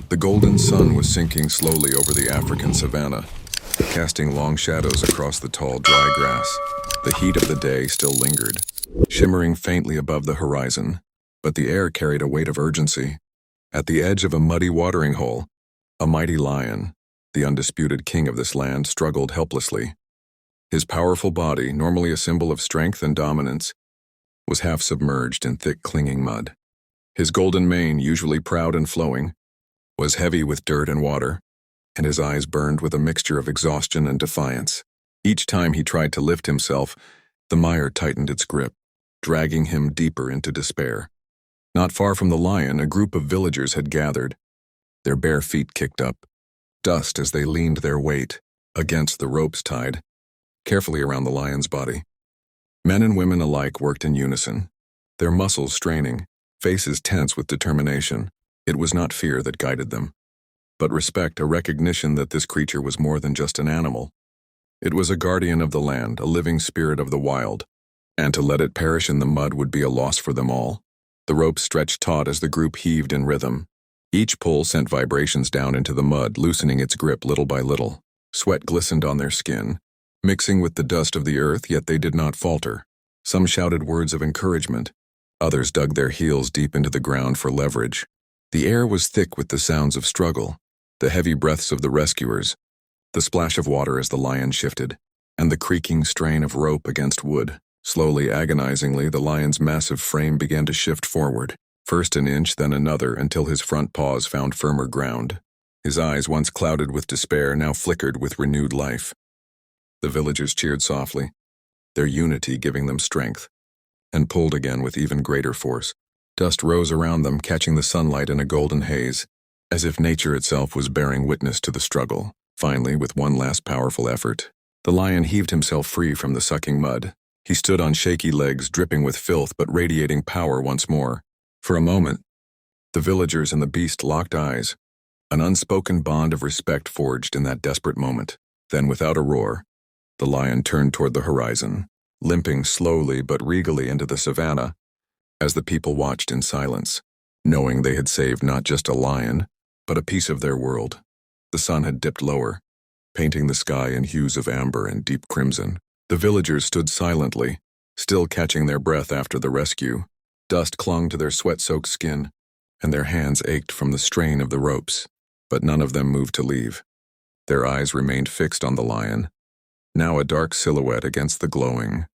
The golden sun was sinking slowly over the African savanna, casting long shadows across the tall, dry grass. The heat of the day still lingered, shimmering faintly above the horizon, but the air carried a weight of urgency. At the edge of a muddy watering hole, a mighty lion, the undisputed king of this land, struggled helplessly. His powerful body, normally a symbol of strength and dominance, was half submerged in thick, clinging mud. His golden mane, usually proud and flowing, was heavy with dirt and water, and his eyes burned with a mixture of exhaustion and defiance. Each time he tried to lift himself, the mire tightened its grip, dragging him deeper into despair. Not far from the lion, a group of villagers had gathered, their bare feet kicked up, dust as they leaned their weight against the ropes tied carefully around the lion's body. Men and women alike worked in unison, their muscles straining, faces tense with determination. It was not fear that guided them, but respect, a recognition that this creature was more than just an animal. It was a guardian of the land, a living spirit of the wild, and to let it perish in the mud would be a loss for them all. The ropes stretched taut as the group heaved in rhythm. Each pull sent vibrations down into the mud, loosening its grip little by little. Sweat glistened on their skin, mixing with the dust of the earth, yet they did not falter. Some shouted words of encouragement. Others dug their heels deep into the ground for leverage. The air was thick with the sounds of struggle, the heavy breaths of the rescuers, the splash of water as the lion shifted, and the creaking strain of rope against wood. Slowly, agonizingly, the lion's massive frame began to shift forward, first an inch, then another, until his front paws found firmer ground. His eyes, once clouded with despair, now flickered with renewed life. The villagers cheered softly, their unity giving them strength, and pulled again with even greater force. Dust rose around them, catching the sunlight in a golden haze, as if nature itself was bearing witness to the struggle. Finally, with one last powerful effort, the lion heaved himself free from the sucking mud. He stood on shaky legs, dripping with filth but radiating power once more. For a moment, the villagers and the beast locked eyes, an unspoken bond of respect forged in that desperate moment. Then, without a roar, the lion turned toward the horizon, limping slowly but regally into the savanna, as the people watched in silence, knowing they had saved not just a lion, but a piece of their world. The sun had dipped lower, painting the sky in hues of amber and deep crimson. The villagers stood silently, still catching their breath after the rescue. Dust clung to their sweat-soaked skin, and their hands ached from the strain of the ropes, but none of them moved to leave. Their eyes remained fixed on the lion, now a dark silhouette against the glowing,